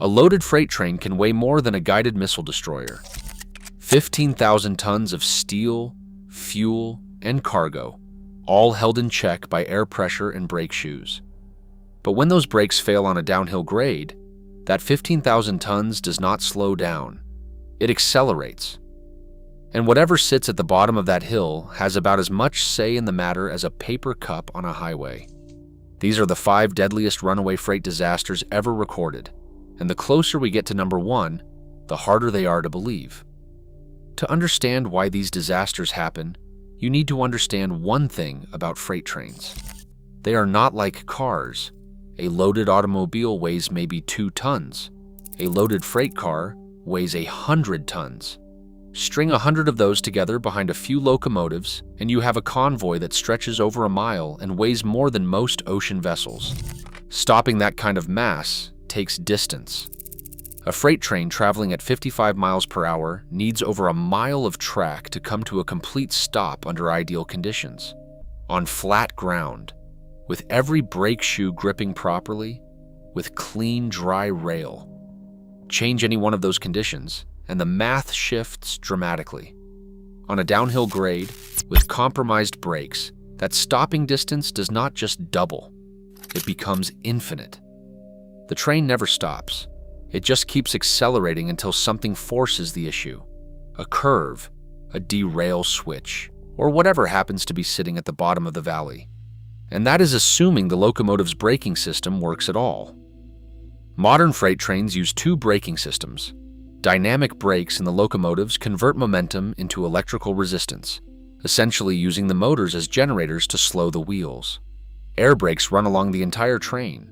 A loaded freight train can weigh more than a guided missile destroyer. 15,000 tons of steel, fuel, and cargo, all held in check by air pressure and brake shoes. But when those brakes fail on a downhill grade, that 15,000 tons does not slow down. It accelerates. And whatever sits at the bottom of that hill has about as much say in the matter as a paper cup on a highway. These are the 5 deadliest runaway freight disasters ever recorded, and the closer we get to number 1, the harder they are to believe. To understand why these disasters happen, you need to understand one thing about freight trains. They are not like cars. A loaded automobile weighs maybe 2 tons. A loaded freight car weighs 100 tons. String 100 of those together behind a few locomotives, and you have a convoy that stretches over a mile and weighs more than most ocean vessels. Stopping that kind of mass takes distance. A freight train traveling at 55 miles per hour needs over a mile of track to come to a complete stop under ideal conditions. On flat ground, with every brake shoe gripping properly, with clean, dry rail. Change any one of those conditions, and the math shifts dramatically. On a downhill grade, with compromised brakes, that stopping distance does not just double, it becomes infinite. The train never stops. It just keeps accelerating until something forces the issue. A curve, a derail switch, or whatever happens to be sitting at the bottom of the valley. And that is assuming the locomotive's braking system works at all. Modern freight trains use 2 braking systems. Dynamic brakes in the locomotives convert momentum into electrical resistance, essentially using the motors as generators to slow the wheels. Air brakes run along the entire train,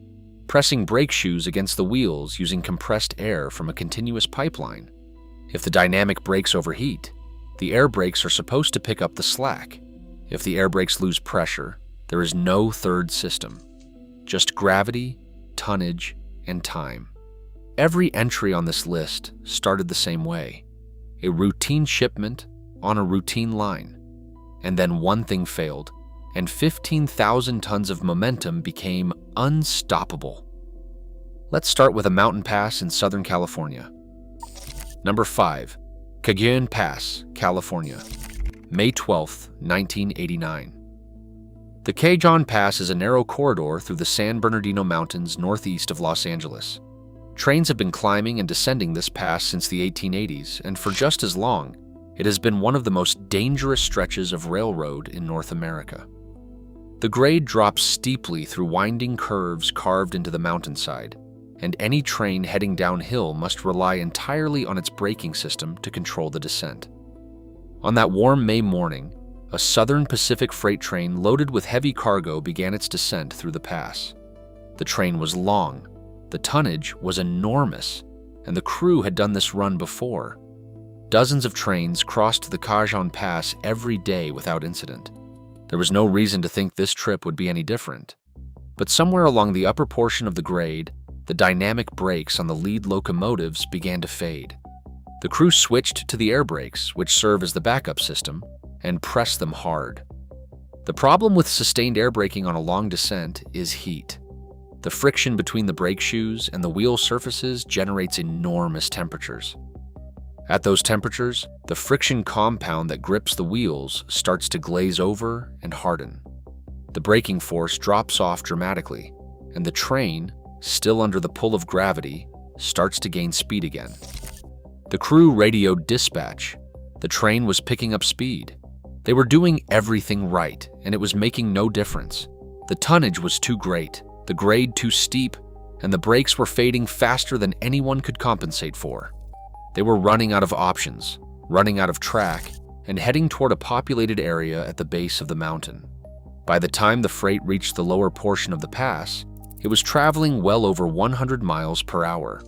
pressing brake shoes against the wheels using compressed air from a continuous pipeline. If the dynamic brakes overheat, the air brakes are supposed to pick up the slack. If the air brakes lose pressure, there is no third system, just gravity, tonnage, and time. Every entry on this list started the same way, a routine shipment on a routine line. And then one thing failed, and 15,000 tons of momentum became unstoppable. Let's start with a mountain pass in Southern California. Number 5, Cagayan Pass, California, May 12, 1989. The Cagayan Pass is a narrow corridor through the San Bernardino Mountains northeast of Los Angeles. Trains have been climbing and descending this pass since the 1880s, and for just as long, it has been one of the most dangerous stretches of railroad in North America. The grade drops steeply through winding curves carved into the mountainside, and any train heading downhill must rely entirely on its braking system to control the descent. On that warm May morning, a Southern Pacific freight train loaded with heavy cargo began its descent through the pass. The train was long, the tonnage was enormous, and the crew had done this run before. Dozens of trains crossed the Cagayan Pass every day without incident. There was no reason to think this trip would be any different. But somewhere along the upper portion of the grade, the dynamic brakes on the lead locomotives began to fade. The crew switched to the air brakes, which serve as the backup system, and pressed them hard. The problem with sustained air braking on a long descent is heat. The friction between the brake shoes and the wheel surfaces generates enormous temperatures. At those temperatures, the friction compound that grips the wheels starts to glaze over and harden. The braking force drops off dramatically, and the train, still under the pull of gravity, starts to gain speed again. The crew radioed dispatch. The train was picking up speed. They were doing everything right, and it was making no difference. The tonnage was too great, the grade too steep, and the brakes were fading faster than anyone could compensate for. They were running out of options, running out of track, and heading toward a populated area at the base of the mountain. By the time the freight reached the lower portion of the pass, it was traveling well over 100 miles per hour.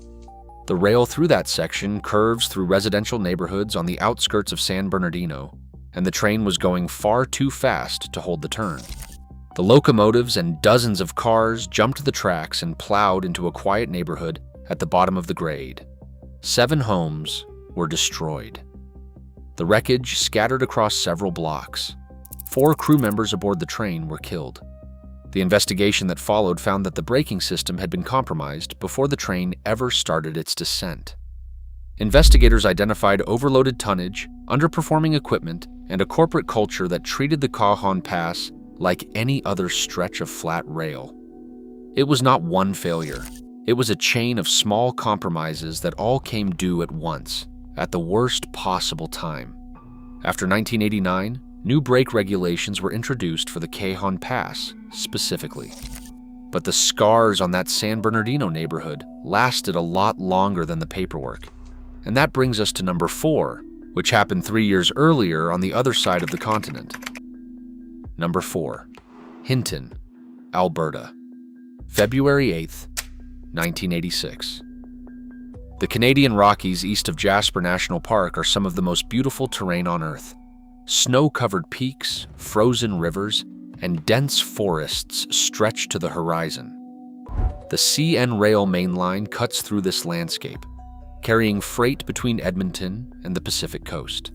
The rail through that section curves through residential neighborhoods on the outskirts of San Bernardino, and the train was going far too fast to hold the turn. The locomotives and dozens of cars jumped the tracks and plowed into a quiet neighborhood at the bottom of the grade. 7 homes were destroyed. The wreckage scattered across several blocks. 4 crew members aboard the train were killed. The investigation that followed found that the braking system had been compromised before the train ever started its descent. Investigators identified overloaded tonnage, underperforming equipment, and a corporate culture that treated the Cajon Pass like any other stretch of flat rail. It was not one failure. It was a chain of small compromises that all came due at once, at the worst possible time. After 1989, new brake regulations were introduced for the Cajon Pass, specifically. But the scars on that San Bernardino neighborhood lasted a lot longer than the paperwork. And that brings us to number 4, which happened 3 years earlier on the other side of the continent. Number 4, Hinton, Alberta, February 8th, 1986. The Canadian Rockies east of Jasper National Park are some of the most beautiful terrain on Earth. Snow-covered peaks, frozen rivers, and dense forests stretch to the horizon. The CN Rail main line cuts through this landscape, carrying freight between Edmonton and the Pacific coast.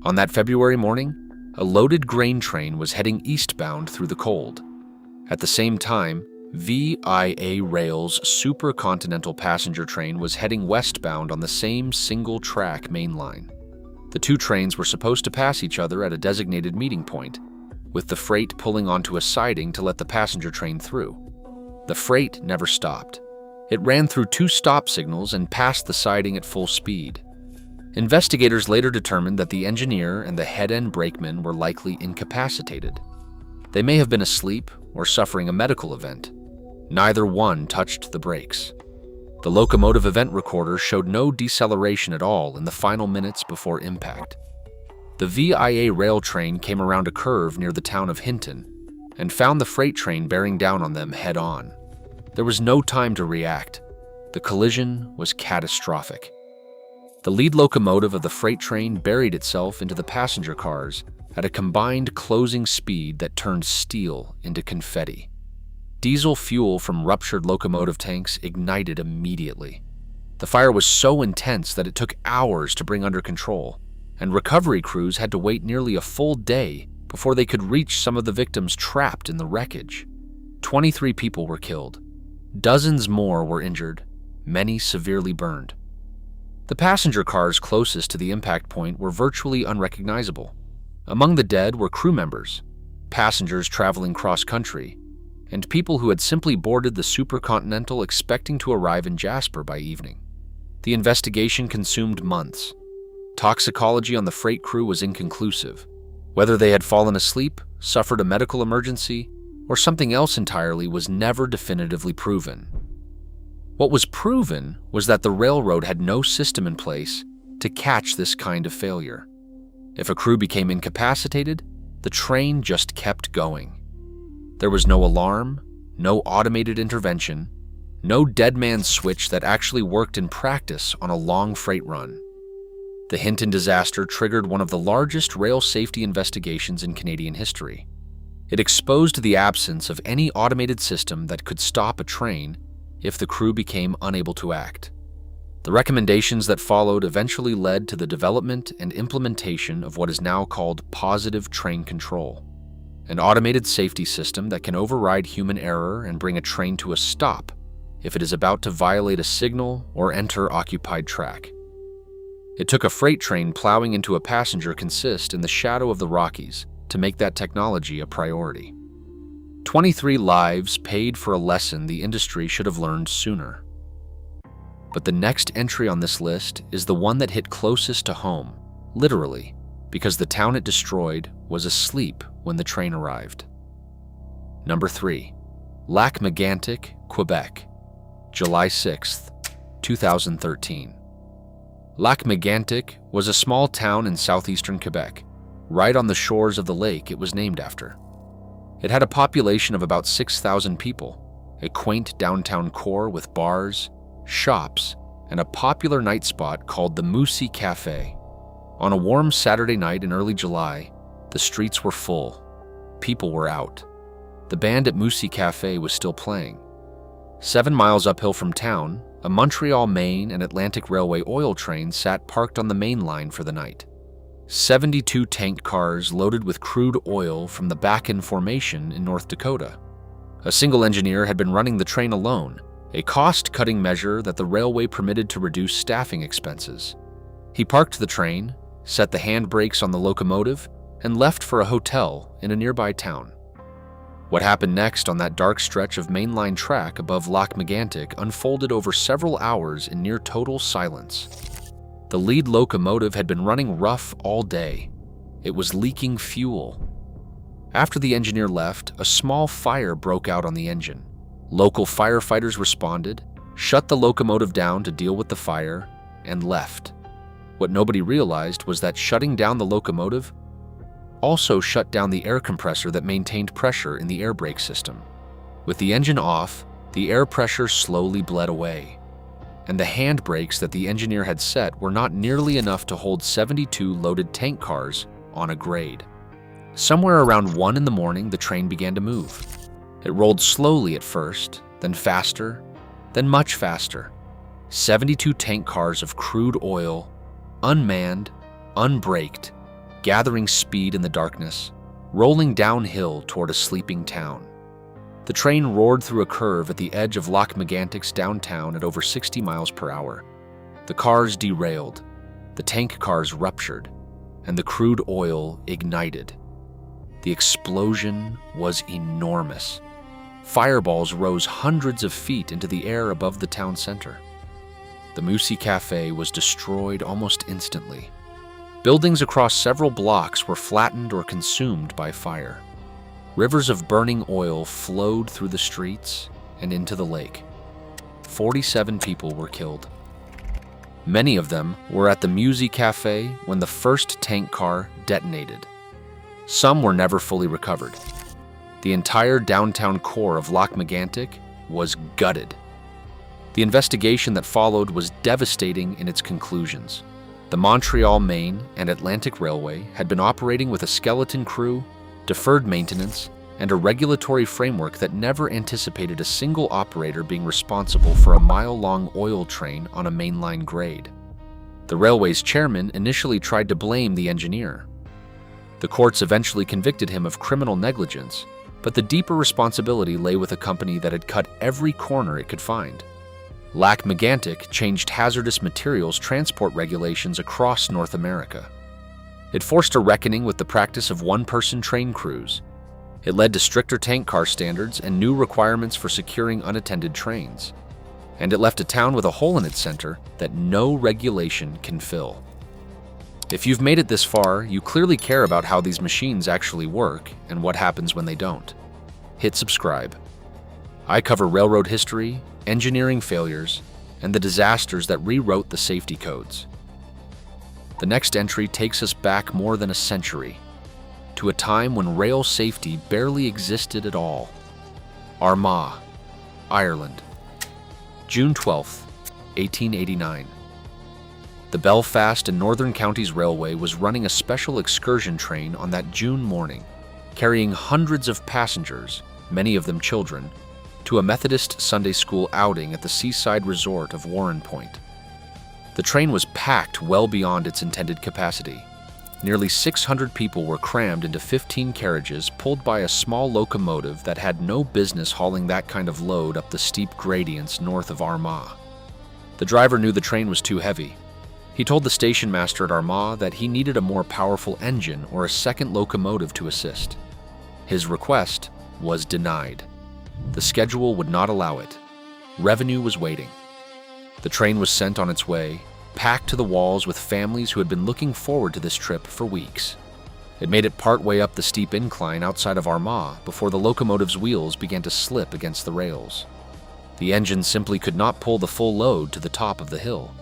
On that February morning, a loaded grain train was heading eastbound through the cold. At the same time, VIA Rail's supercontinental passenger train was heading westbound on the same single-track main line. The two trains were supposed to pass each other at a designated meeting point, with the freight pulling onto a siding to let the passenger train through. The freight never stopped. It ran through 2 stop signals and passed the siding at full speed. Investigators later determined that the engineer and the head-end brakeman were likely incapacitated. They may have been asleep or suffering a medical event. Neither one touched the brakes. The locomotive event recorder showed no deceleration at all in the final minutes before impact. The VIA rail train came around a curve near the town of Hinton and found the freight train bearing down on them head-on. There was no time to react. The collision was catastrophic. The lead locomotive of the freight train buried itself into the passenger cars at a combined closing speed that turned steel into confetti. Diesel fuel from ruptured locomotive tanks ignited immediately. The fire was so intense that it took hours to bring under control, and recovery crews had to wait nearly a full day before they could reach some of the victims trapped in the wreckage. 23 people were killed. Dozens more were injured, many severely burned. The passenger cars closest to the impact point were virtually unrecognizable. Among the dead were crew members, passengers traveling cross-country, and people who had simply boarded the supercontinental expecting to arrive in Jasper by evening. The investigation consumed months. Toxicology on the freight crew was inconclusive. Whether they had fallen asleep, suffered a medical emergency, or something else entirely was never definitively proven. What was proven was that the railroad had no system in place to catch this kind of failure. If a crew became incapacitated, the train just kept going. There was no alarm, no automated intervention, no dead man switch that actually worked in practice on a long freight run. The Hinton disaster triggered one of the largest rail safety investigations in Canadian history. It exposed the absence of any automated system that could stop a train if the crew became unable to act. The recommendations that followed eventually led to the development and implementation of what is now called positive train control, an automated safety system that can override human error and bring a train to a stop if it is about to violate a signal or enter occupied track. It took a freight train plowing into a passenger consist in the shadow of the Rockies to make that technology a priority. 23 lives paid for a lesson the industry should have learned sooner. But the next entry on this list is the one that hit closest to home, literally, because the town it destroyed was asleep when the train arrived. Number 3, Lac-Mégantic, Quebec, July 6th, 2013. Lac-Mégantic was a small town in southeastern Quebec, right on the shores of the lake it was named after. It had a population of about 6,000 people, a quaint downtown core with bars, shops, and a popular night spot called the Mousy Café. On a warm Saturday night in early July, the streets were full. People were out. The band at Mousy Café was still playing. 7 miles uphill from town, a Montreal Main and Atlantic Railway oil train sat parked on the main line for the night. 72 tank cars loaded with crude oil from the Bakken Formation in North Dakota. A single engineer had been running the train alone, a cost-cutting measure that the railway permitted to reduce staffing expenses. He parked the train, set the handbrakes on the locomotive, and left for a hotel in a nearby town. What happened next on that dark stretch of mainline track above Lochmagantic unfolded over several hours in near total silence. The lead locomotive had been running rough all day. It was leaking fuel. After the engineer left, a small fire broke out on the engine. Local firefighters responded, shut the locomotive down to deal with the fire, and left. What nobody realized was that shutting down the locomotive also shut down the air compressor that maintained pressure in the air brake system. With the engine off, the air pressure slowly bled away, and the handbrakes that the engineer had set were not nearly enough to hold 72 loaded tank cars on a grade. Somewhere around 1 in the morning, the train began to move. It rolled slowly at first, then faster, then much faster. 72 tank cars of crude oil, unmanned, unbraked, gathering speed in the darkness, rolling downhill toward a sleeping town. The train roared through a curve at the edge of Lochmagantic's downtown at over 60 miles per hour. The cars derailed, the tank cars ruptured, and the crude oil ignited. The explosion was enormous. Fireballs rose hundreds of feet into the air above the town center. The Musi Cafe was destroyed almost instantly. Buildings across several blocks were flattened or consumed by fire. Rivers of burning oil flowed through the streets and into the lake. 47 people were killed. Many of them were at the Musi Cafe when the first tank car detonated. Some were never fully recovered. The entire downtown core of Lochmagantic was gutted. The investigation that followed was devastating in its conclusions. The Montreal, Maine, and Atlantic Railway had been operating with a skeleton crew, deferred maintenance, and a regulatory framework that never anticipated a single operator being responsible for a mile-long oil train on a mainline grade. The railway's chairman initially tried to blame the engineer. The courts eventually convicted him of criminal negligence, but the deeper responsibility lay with a company that had cut every corner it could find. Lochmagantic changed hazardous materials transport regulations across North America. It forced a reckoning with the practice of one-person train crews. It led to stricter tank car standards and new requirements for securing unattended trains. And it left a town with a hole in its center that no regulation can fill. If you've made it this far, you clearly care about how these machines actually work and what happens when they don't. Hit subscribe. I cover railroad history, engineering failures, and the disasters that rewrote the safety codes. The next entry takes us back more than a century, to a time when rail safety barely existed at all. Armagh, Ireland. June 12, 1889. The Belfast and Northern Counties Railway was running a special excursion train on that June morning, carrying hundreds of passengers, many of them children, to a Methodist Sunday school outing at the seaside resort of Warren Point. The train was packed well beyond its intended capacity. Nearly 600 people were crammed into 15 carriages pulled by a small locomotive that had no business hauling that kind of load up the steep gradients north of Armagh. The driver knew the train was too heavy. He told the station master at Armagh that he needed a more powerful engine or a second locomotive to assist. His request was denied. The schedule would not allow it. Revenue was waiting. The train was sent on its way, packed to the walls with families who had been looking forward to this trip for weeks. It made it partway up the steep incline outside of Armagh before the locomotive's wheels began to slip against the rails. The engine simply could not pull the full load to the top of the hill.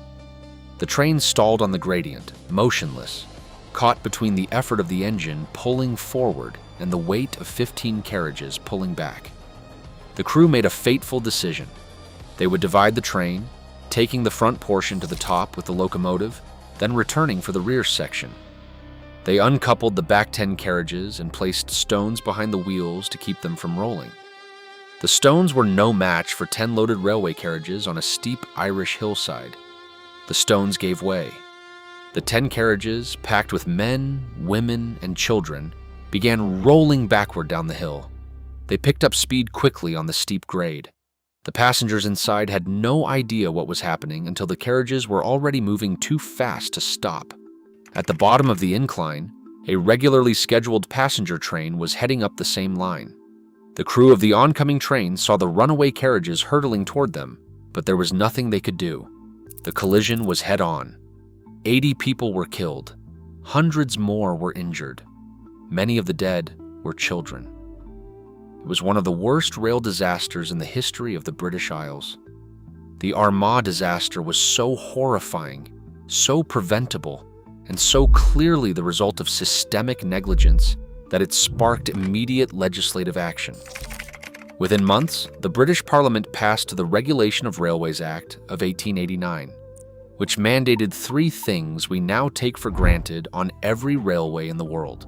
The train stalled on the gradient, motionless, caught between the effort of the engine pulling forward and the weight of 15 carriages pulling back. The crew made a fateful decision. They would divide the train, taking the front portion to the top with the locomotive, then returning for the rear section. They uncoupled the back 10 carriages and placed stones behind the wheels to keep them from rolling. The stones were no match for 10 loaded railway carriages on a steep Irish hillside. The stones gave way. The 10 carriages, packed with men, women, and children, began rolling backward down the hill. They picked up speed quickly on the steep grade. The passengers inside had no idea what was happening until the carriages were already moving too fast to stop. At the bottom of the incline, a regularly scheduled passenger train was heading up the same line. The crew of the oncoming train saw the runaway carriages hurtling toward them, but there was nothing they could do. The collision was head-on. 80 people were killed. Hundreds more were injured. Many of the dead were children. It was one of the worst rail disasters in the history of the British Isles. The Armagh disaster was so horrifying, so preventable, and so clearly the result of systemic negligence that it sparked immediate legislative action. Within months, the British Parliament passed the Regulation of Railways Act of 1889, which mandated 3 things we now take for granted on every railway in the world: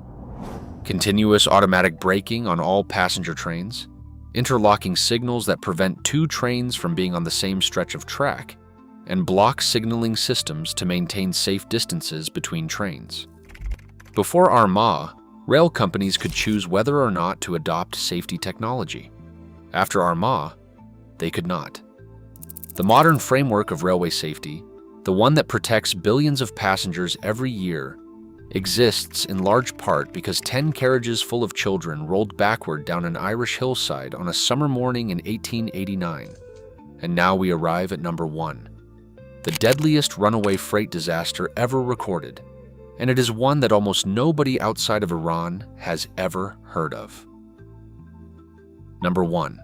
continuous automatic braking on all passenger trains, interlocking signals that prevent 2 trains from being on the same stretch of track, and block signaling systems to maintain safe distances between trains. Before Armagh, rail companies could choose whether or not to adopt safety technology. After Armagh, they could not. The modern framework of railway safety, the one that protects billions of passengers every year, exists in large part because 10 carriages full of children rolled backward down an Irish hillside on a summer morning in 1889. And now we arrive at number 1, the deadliest runaway freight disaster ever recorded, and it is one that almost nobody outside of Iran has ever heard of. Number 1.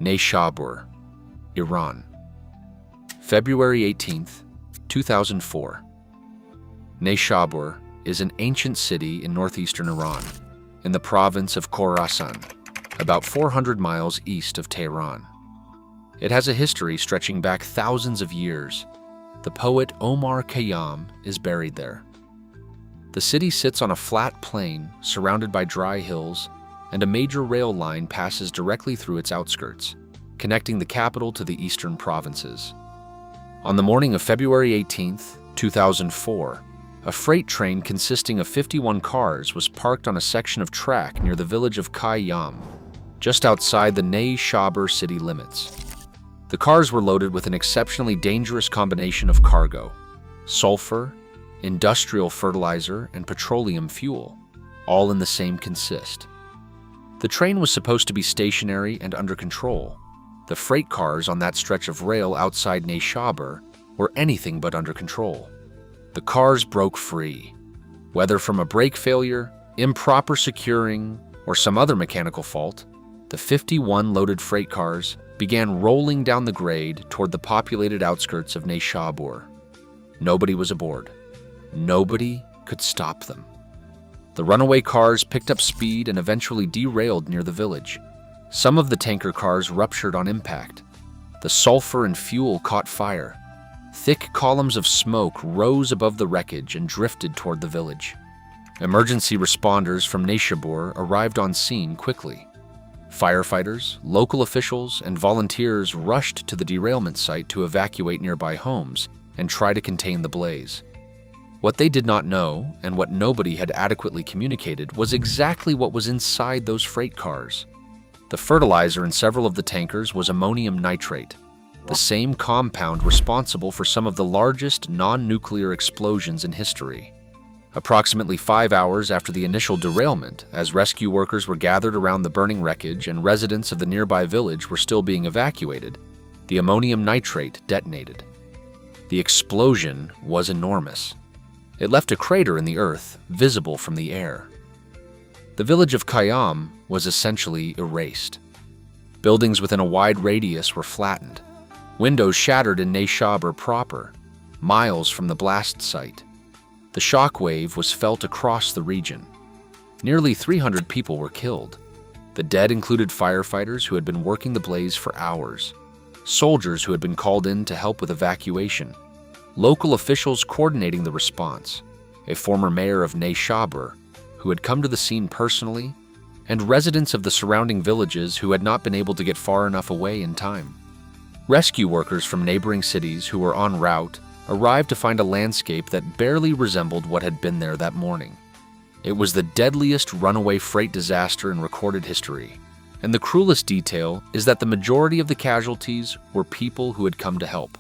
Neyshabur, Iran. February 18th, 2004. Neyshabur is an ancient city in northeastern Iran, in the province of Khorasan, about 400 miles east of Tehran. It has a history stretching back thousands of years. The poet Omar Khayyam is buried there. The city sits on a flat plain surrounded by dry hills, and a major rail line passes directly through its outskirts, connecting the capital to the eastern provinces. On the morning of February 18th, 2004, a freight train consisting of 51 cars was parked on a section of track near the village of Khayyam, just outside the Neyshabur city limits. The cars were loaded with an exceptionally dangerous combination of cargo: sulfur, industrial fertilizer, and petroleum fuel, all in the same consist. The train was supposed to be stationary and under control. The freight cars on that stretch of rail outside Neyshabur were anything but under control. The cars broke free. Whether from a brake failure, improper securing, or some other mechanical fault, the 51 loaded freight cars began rolling down the grade toward the populated outskirts of Neyshabur. Nobody was aboard. Nobody could stop them. The runaway cars picked up speed and eventually derailed near the village. Some of the tanker cars ruptured on impact. The sulfur and fuel caught fire. Thick columns of smoke rose above the wreckage and drifted toward the village. Emergency responders from Neyshabur arrived on scene quickly. Firefighters, local officials, and volunteers rushed to the derailment site to evacuate nearby homes and try to contain the blaze. What they did not know, and what nobody had adequately communicated, was exactly what was inside those freight cars. The fertilizer in several of the tankers was ammonium nitrate, the same compound responsible for some of the largest non-nuclear explosions in history. Approximately 5 hours after the initial derailment, as rescue workers were gathered around the burning wreckage and residents of the nearby village were still being evacuated, the ammonium nitrate detonated. The explosion was enormous. It left a crater in the earth, visible from the air. The village of Khayyam was essentially erased. Buildings within a wide radius were flattened. Windows shattered in Neyshabur proper, miles from the blast site. The shockwave was felt across the region. Nearly 300 people were killed. The dead included firefighters who had been working the blaze for hours, soldiers who had been called in to help with evacuation, local officials coordinating the response, a former mayor of Neyshabur who had come to the scene personally, and residents of the surrounding villages who had not been able to get far enough away in time. Rescue workers from neighboring cities who were en route arrived to find a landscape that barely resembled what had been there that morning. It was the deadliest runaway freight disaster in recorded history, And the cruelest detail is that the majority of the casualties were people who had come to help.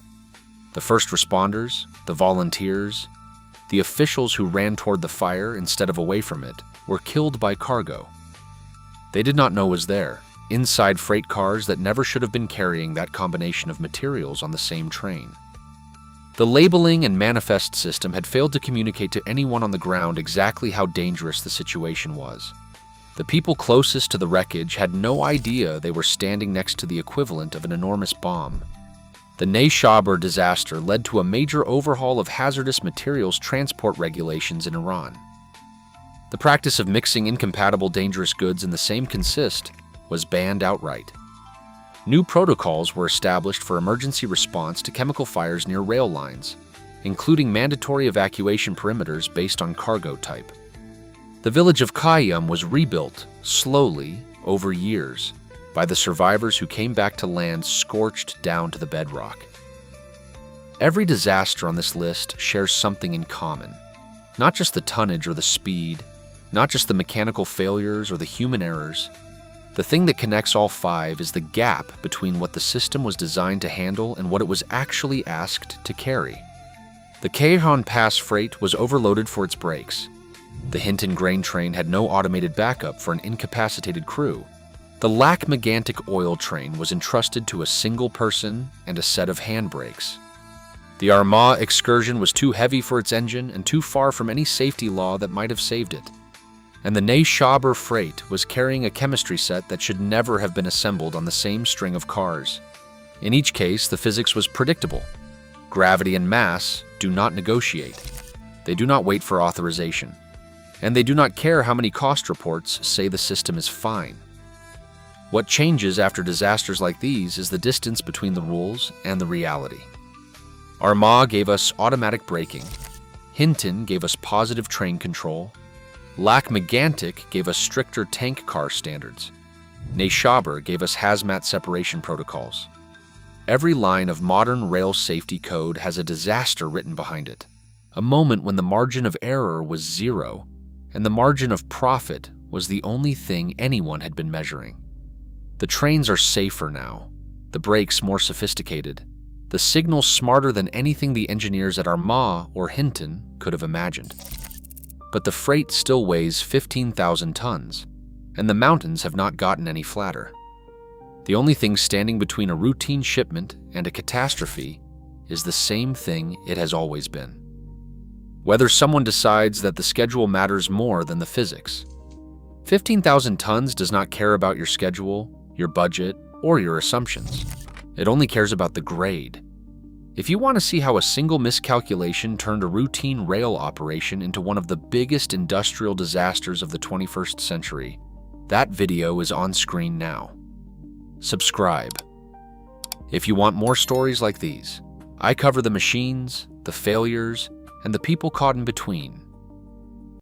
The first responders, the volunteers, the officials who ran toward the fire instead of away from it were killed by cargo. They did not know was there, inside freight cars that never should have been carrying that combination of materials on the same train. The labeling and manifest system had failed to communicate to anyone on the ground exactly how dangerous the situation was. The people closest to the wreckage had no idea they were standing next to the equivalent of an enormous bomb. The Neyshaber disaster led to a major overhaul of hazardous materials transport regulations in Iran. The practice of mixing incompatible dangerous goods in the same consist was banned outright. New protocols were established for emergency response to chemical fires near rail lines, including mandatory evacuation perimeters based on cargo type. The village of Qayyum was rebuilt, slowly, over years, by the survivors who came back to land scorched down to the bedrock. Every disaster on this list shares something in common. Not just the tonnage or the speed, not just the mechanical failures or the human errors. The thing that connects all five is the gap between what the system was designed to handle and what it was actually asked to carry. The Ceyhan Pass freight was overloaded for its brakes. The Hinton grain train had no automated backup for an incapacitated crew. The Lac-Megantic oil train was entrusted to a single person and a set of handbrakes. The Armagh excursion was too heavy for its engine and too far from any safety law that might have saved it. And the Neyshaber freight was carrying a chemistry set that should never have been assembled on the same string of cars. In each case, the physics was predictable. Gravity and mass do not negotiate. They do not wait for authorization. And they do not care how many cost reports say the system is fine. What changes after disasters like these is the distance between the rules and the reality. Armagh gave us automatic braking. Hinton gave us positive train control. Lac-Megantic gave us stricter tank car standards. Neyshaber gave us hazmat separation protocols. Every line of modern rail safety code has a disaster written behind it, a moment when the margin of error was zero, and the margin of profit was the only thing anyone had been measuring. The trains are safer now, the brakes more sophisticated, the signals smarter than anything the engineers at Armagh or Hinton could have imagined. But the freight still weighs 15,000 tons, and the mountains have not gotten any flatter. The only thing standing between a routine shipment and a catastrophe is the same thing it has always been. Whether someone decides that the schedule matters more than the physics. 15,000 tons does not care about your schedule, your budget, or your assumptions. It only cares about the grade. If you want to see how a single miscalculation turned a routine rail operation into one of the biggest industrial disasters of the 21st century, that video is on screen now. Subscribe. If you want more stories like these, I cover the machines, the failures, and the people caught in between.